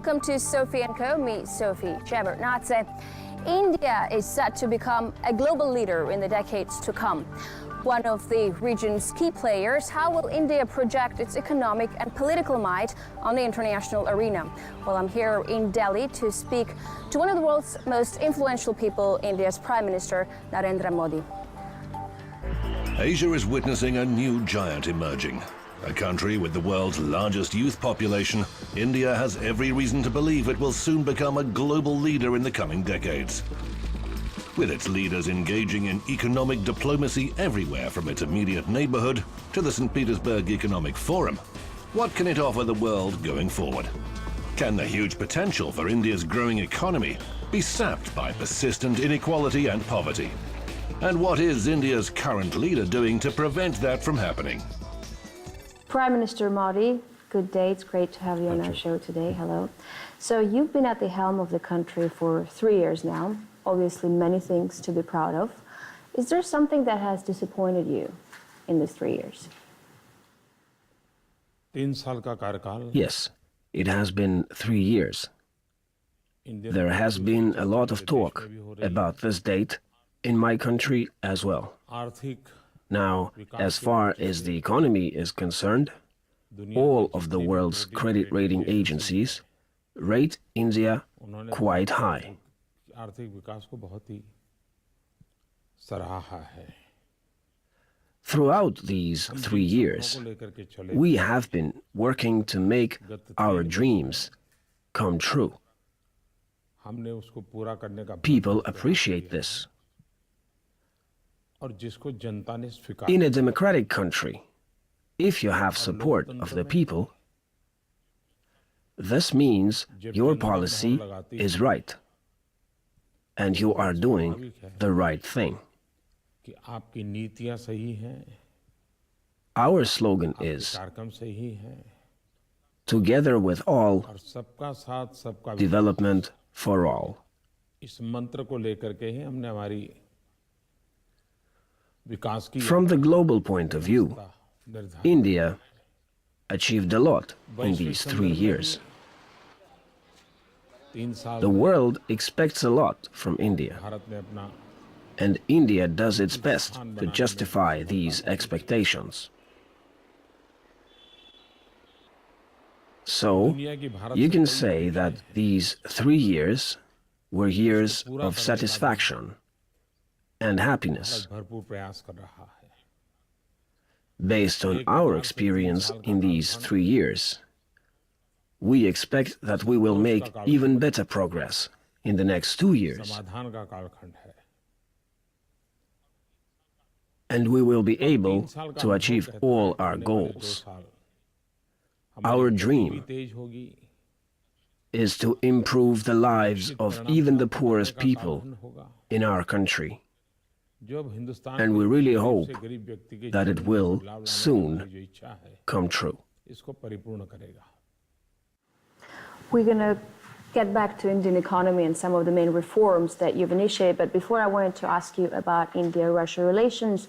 welcome to Sophie & Co. Me, Sophie Shevardnadze. India is set to become a global leader in the decades to come. One of the region's key players, how will India project its economic and political might on the international arena? Well, I'm here in Delhi to speak to one of the world's most influential people, India's Prime Minister, Narendra Modi. Asia is witnessing a new giant emerging. A country with the world's largest youth population, India has every reason to believe it will soon become a global leader in the coming decades. With its leaders engaging in economic diplomacy everywhere from its immediate neighborhood to the St. Petersburg Economic Forum, what can it offer the world going forward? Can the huge potential for India's growing economy be sapped by persistent inequality and poverty? And what is India's current leader doing to prevent that from happening? Prime Minister Modi, good day. It's great to have you on our show today. Hello. So you've been at the helm of the country for 3 years now. Obviously, many things to be proud of. Is there something that has disappointed you in these 3 years? Yes, it has been 3 years. There has been a lot of talk about this date in my country as well. Now, as far as the economy is concerned, all of the world's credit rating agencies rate India quite high. Throughout these 3 years, we have been working to make our dreams come true. People appreciate this. In a democratic country, if you have support of the people, this means your policy is right, and you are doing the right thing. Our slogan is, together with all, development for all. From the global point of view, India achieved a lot in these 3 years. The world expects a lot from India, and India does its best to justify these expectations. So, you can say that these 3 years were years of satisfaction and happiness. Based on our experience in these 3 years, we expect that we will make even better progress in the next 2 years. And we will be able to achieve all our goals. Our dream is to improve the lives of even the poorest people in our country. And we really hope that it will soon come true. We're going to get back to Indian economy and some of the main reforms that you've initiated. But before, I wanted to ask you about India-Russia relations.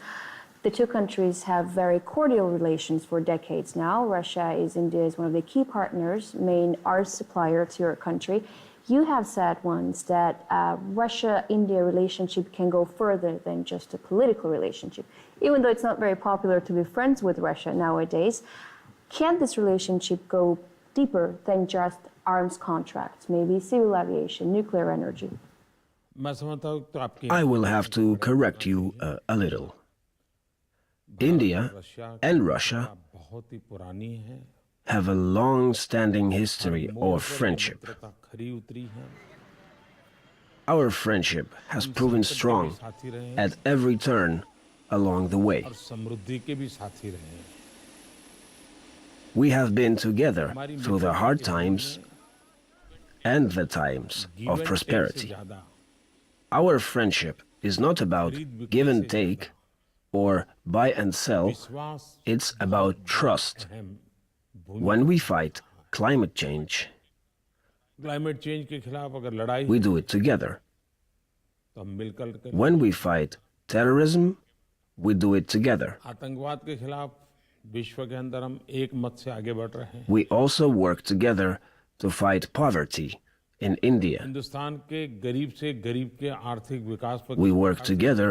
The two countries have very cordial relations for decades now. Russia is India's one of the key partners, main arms supplier to your country. You have said once that Russia-India relationship can go further than just a political relationship. Even though it's not very popular to be friends with Russia nowadays, can this relationship go deeper than just arms contracts, maybe civil aviation, nuclear energy? I will have to correct you a little. India and Russia have a long-standing history of friendship. Our friendship has proven strong at every turn along the way. We have been together through the hard times and the times of prosperity. Our friendship is not about give and take or buy and sell, it's about trust. When we fight climate change, we do it together. When we fight terrorism, we do it together. We also work together to fight poverty in India. We work together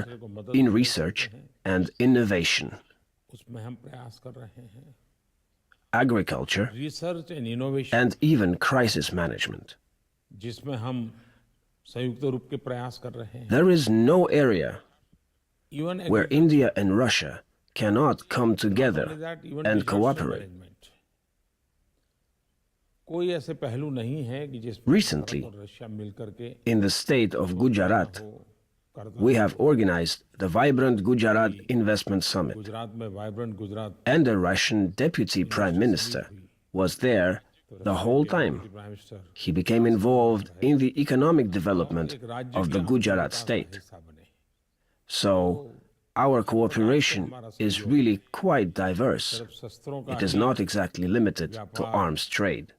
in research and innovation, agriculture, and even crisis management. There is no area where India and Russia cannot come together and cooperate. Recently, in the state of Gujarat, we have organized the Vibrant Gujarat Investment Summit, and the Russian Deputy Prime Minister was there the whole time. He became involved in the economic development of the Gujarat state. So, our cooperation is really quite diverse. It is not exactly limited to arms trade.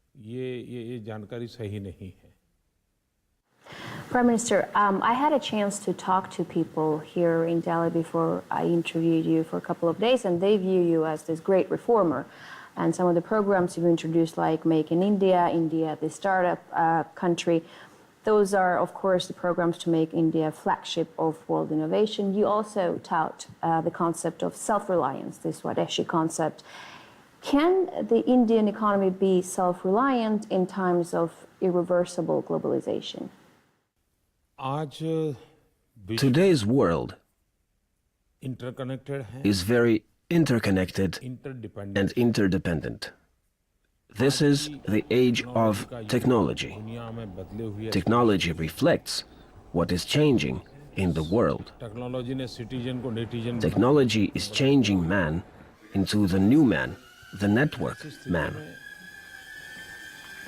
Prime Minister, I had a chance to talk to people here in Delhi before I interviewed you for a couple of days, and they view you as this great reformer. And some of the programs you've introduced, like Make in India, India the startup country, those are, of course, the programs to make India a flagship of world innovation. You also tout the concept of self-reliance, this Swadeshi concept. Can the Indian economy be self-reliant in times of irreversible globalization? Today's world is very interconnected and interdependent. This is the age of technology. Technology reflects what is changing in the world. Technology is changing man into the new man, the network man.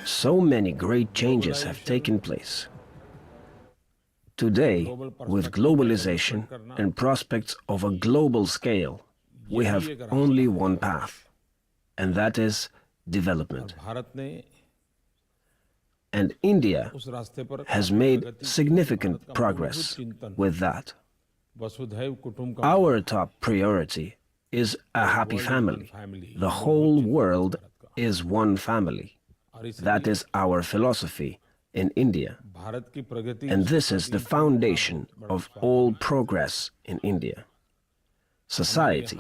So many great changes have taken place. Today, with globalization and prospects of a global scale, we have only one path, and that is development. And India has made significant progress with that. Our top priority is a happy family. The whole world is one family. That is our philosophy in India. And this is the foundation of all progress in India. Society,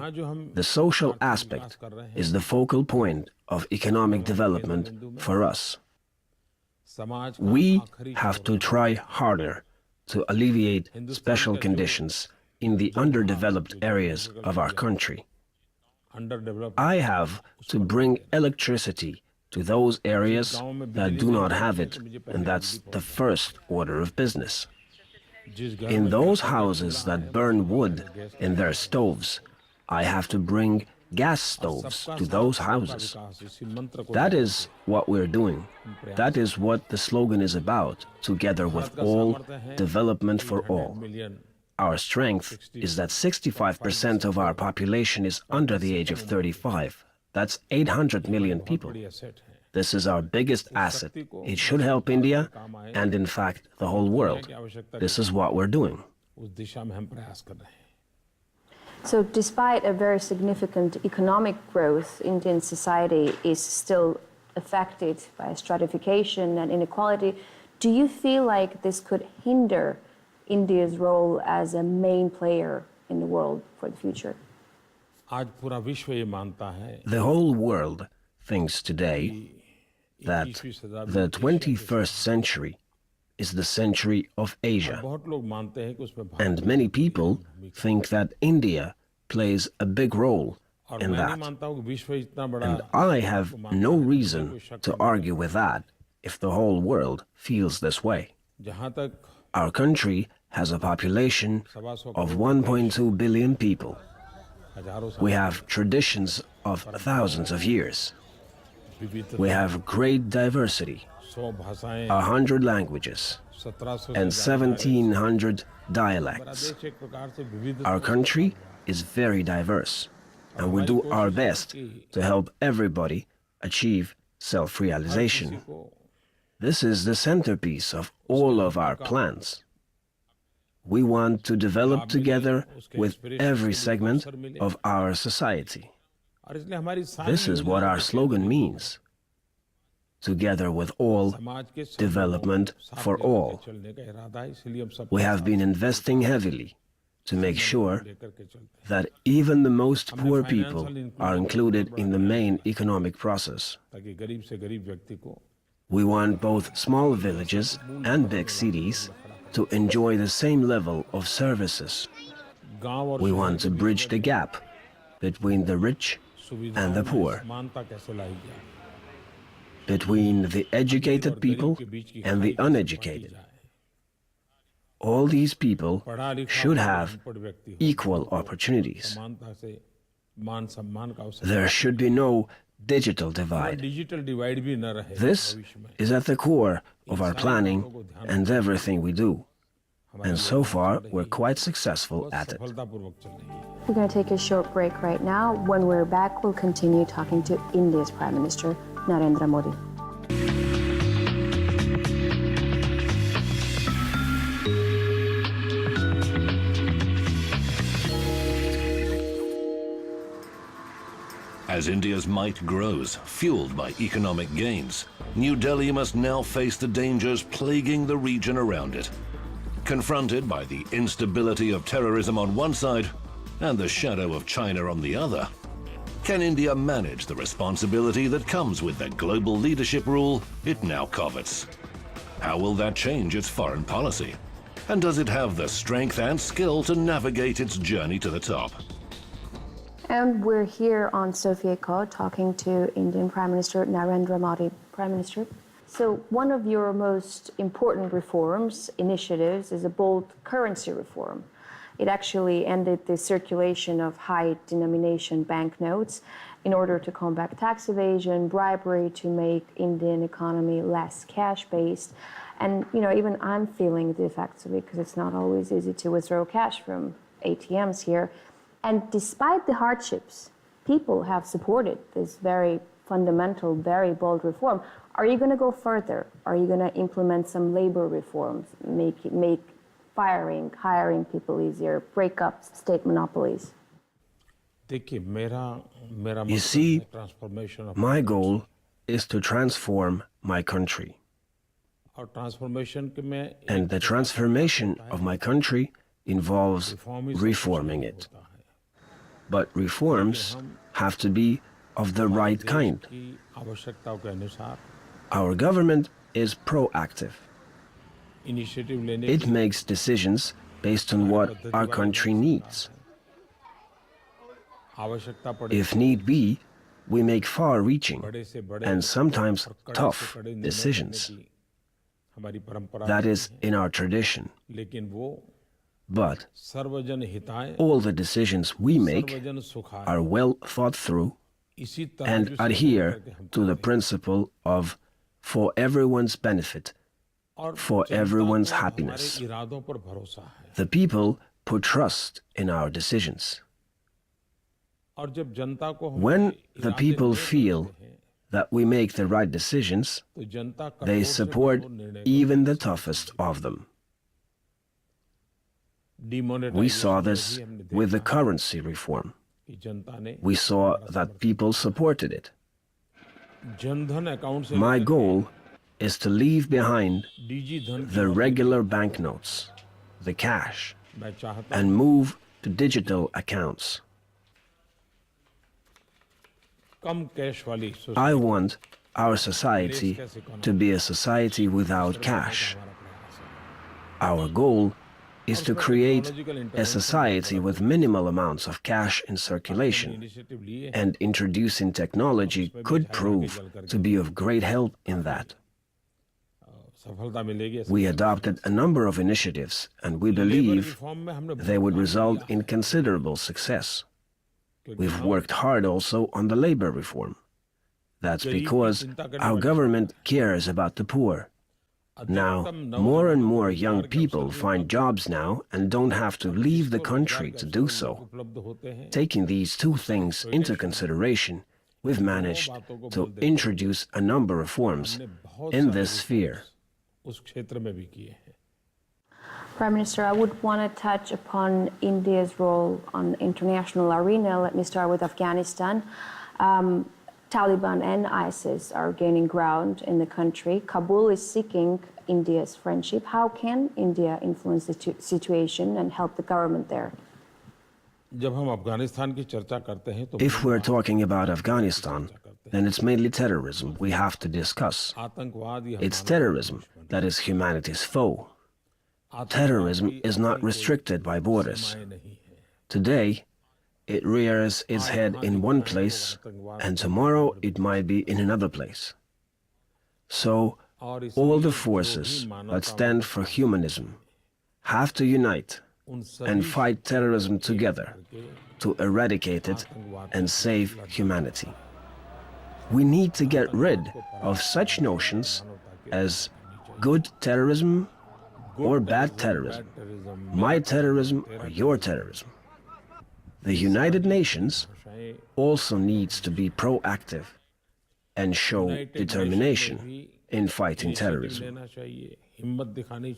the social aspect, is the focal point of economic development for us. We have to try harder to alleviate special conditions in the underdeveloped areas of our country. I have to bring electricity to those areas that do not have it, and that's the first order of business. In those houses that burn wood in their stoves, I have to bring gas stoves to those houses. That is what we're doing. That is what the slogan is about, together with all, development for all. Our strength is that 65% of our population is under the age of 35. That's 800 million people. This is our biggest asset. It should help India and, in fact, the whole world. This is what we're doing. So despite a very significant economic growth, Indian society is still affected by stratification and inequality. Do you feel like this could hinder India's role as a main player in the world for the future? The whole world thinks today that the 21st century is the century of Asia. And many people think that India plays a big role in that. And I have no reason to argue with that if the whole world feels this way. Our country has a population of 1.2 billion people. We have traditions of thousands of years. We have great diversity, 100 languages, and 1,700 dialects. Our country is very diverse, and we do our best to help everybody achieve self-realization. This is the centerpiece of all of our plans. We want to develop together with every segment of our society. This is what our slogan means. together with all, development for all. We have been investing heavily to make sure that even the most poor people are included in the main economic process. We want both small villages and big cities to enjoy the same level of services. We want to bridge the gap between the rich and the poor, between the educated people and the uneducated. All these people should have equal opportunities. There should be no digital divide. This is at the core of our planning and everything we do. And so far, we're quite successful at it. We're going to take a short break right now. When we're back, we'll continue talking to India's Prime Minister, Narendra Modi. As India's might grows, fueled by economic gains, New Delhi must now face the dangers plaguing the region around it. Confronted by the instability of terrorism on one side and the shadow of China on the other, can India manage the responsibility that comes with the global leadership role it now covets? How will that change its foreign policy? And does it have the strength and skill to navigate its journey to the top? And we're here on Sophia Call talking to Indian Prime Minister Narendra Modi. Prime Minister, so one of your most important reforms, initiatives, is a bold currency reform. It actually ended the circulation of high-denomination banknotes in order to combat tax evasion, bribery, to make Indian economy less cash-based. And, even I'm feeling the effects of it because it's not always easy to withdraw cash from ATMs here. And despite the hardships, people have supported this very fundamental, very bold reform. Are you going to go further? Are you going to implement some labor reforms, make hiring people easier, break up state monopolies? You see, my goal is to transform my country. And the transformation of my country involves reforming it. But reforms have to be of the right kind. Our government is proactive. It makes decisions based on what our country needs. If need be, we make far-reaching and sometimes tough decisions. That is in our tradition. But all the decisions we make are well thought through and adhere to the principle of for everyone's benefit, for everyone's happiness. The people put trust in our decisions. When the people feel that we make the right decisions, they support even the toughest of them. We saw this with the currency reform. We saw that people supported it. My goal is to leave behind the regular banknotes, the cash, and move to digital accounts. I want our society to be a society without cash. Our goal is to create a society with minimal amounts of cash in circulation, and introducing technology could prove to be of great help in that. We adopted a number of initiatives, and we believe they would result in considerable success. We've worked hard also on the labor reform. That's because our government cares about the poor. Now, more and more young people find jobs now and don't have to leave the country to do so. Taking these two things into consideration, we've managed to introduce a number of reforms in this sphere. Prime Minister, I would want to touch upon India's role on the international arena. Let me start with Afghanistan. Taliban and ISIS are gaining ground in the country. Kabul is seeking India's friendship. How can India influence the situation and help the government there? If we're talking about Afghanistan, then it's mainly terrorism we have to discuss. It's terrorism that is humanity's foe. Terrorism is not restricted by borders. Today, it rears its head in one place, and tomorrow it might be in another place. So, all the forces that stand for humanism have to unite and fight terrorism together to eradicate it and save humanity. We need to get rid of such notions as good terrorism or bad terrorism, my terrorism or your terrorism. The United Nations also needs to be proactive and show determination in fighting terrorism.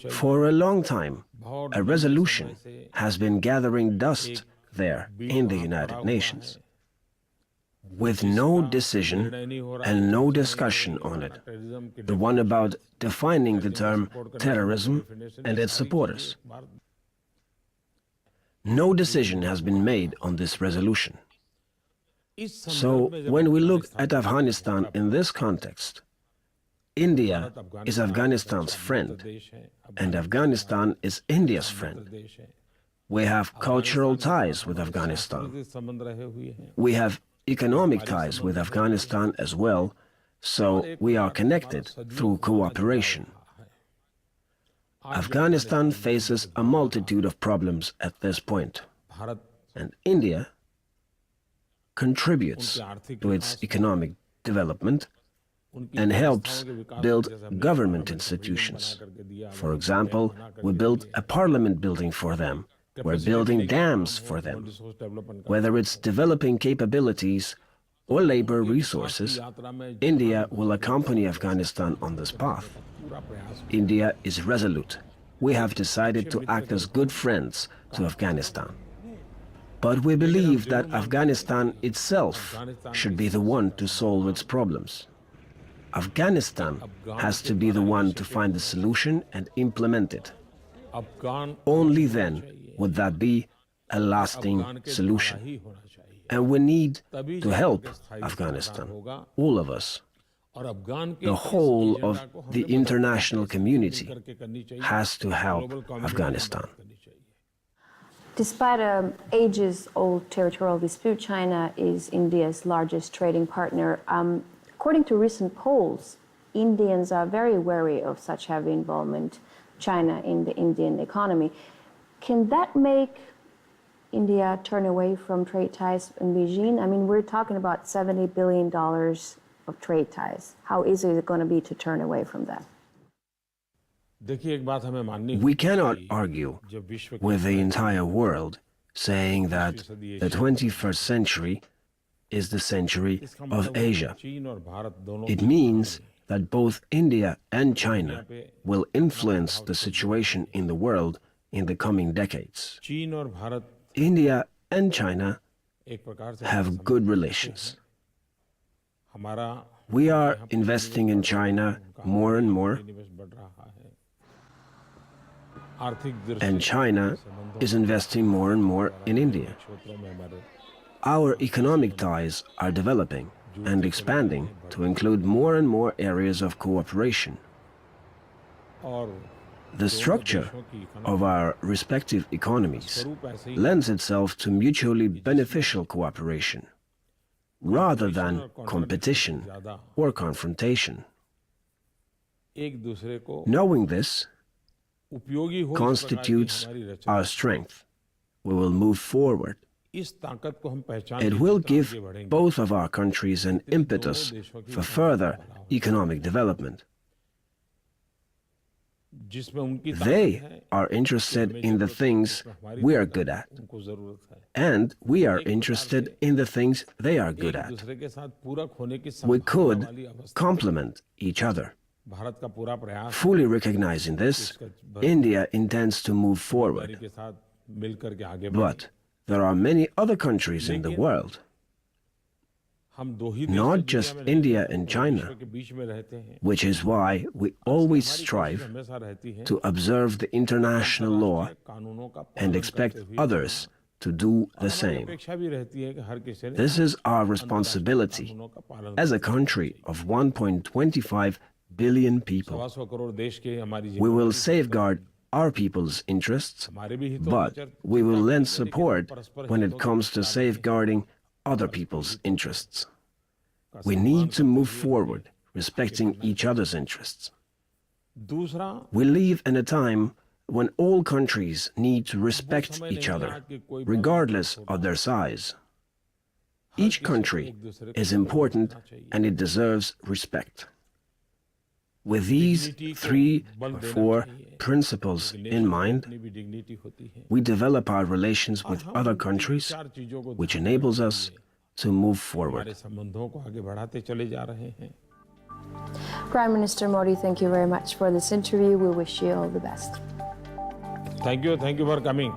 For a long time, a resolution has been gathering dust there in the United Nations, with no decision and no discussion on it, the one about defining the term terrorism and its supporters. No decision has been made on this resolution. So, when we look at Afghanistan in this context, India is Afghanistan's friend, and Afghanistan is India's friend. We have cultural ties with Afghanistan. We have economic ties with Afghanistan as well, so we are connected through cooperation. Afghanistan faces a multitude of problems at this point, and India contributes to its economic development and helps build government institutions. For example, we built a parliament building for them. We're building dams for them. Whether it's developing capabilities or labor resources, India will accompany Afghanistan on this path. India is resolute. We have decided to act as good friends to Afghanistan. But we believe that Afghanistan itself should be the one to solve its problems. Afghanistan has to be the one to find the solution and implement it. Only then would that be a lasting solution. And we need to help Afghanistan, all of us. The whole of the international community has to help Afghanistan. Despite an ages-old territorial dispute, China is India's largest trading partner. According to recent polls, Indians are very wary of such heavy involvement, China in the Indian economy. Can that make India turn away from trade ties in Beijing? I mean, we're talking about $70 billion of trade ties. How easy is it going to be to turn away from that? We cannot argue with the entire world saying that the 21st century is the century of Asia. It means that both India and China will influence the situation in the world in the coming decades. India and China have good relations. We are investing in China more and more, and China is investing more and more in India. Our economic ties are developing and expanding to include more and more areas of cooperation. The structure of our respective economies lends itself to mutually beneficial cooperation, rather than competition or confrontation. Knowing this constitutes our strength. We will move forward. It will give both of our countries an impetus for further economic development. They are interested in the things we are good at, and we are interested in the things they are good at. We could complement each other. Fully recognizing this, India intends to move forward. But there are many other countries in the world. not just India and China, which is why we always strive to observe the international law and expect others to do the same. This is our responsibility as a country of 1.25 billion people. We will safeguard our people's interests, but we will lend support when it comes to safeguarding other people's interests. We need to move forward, respecting each other's interests. We live in a time when all countries need to respect each other, regardless of their size. Each country is important and it deserves respect. With these 3 or 4 principles in mind, we develop our relations with other countries, which enables us to move forward. Prime Minister Modi, thank you very much for this interview. We wish you all the best. Thank you for coming.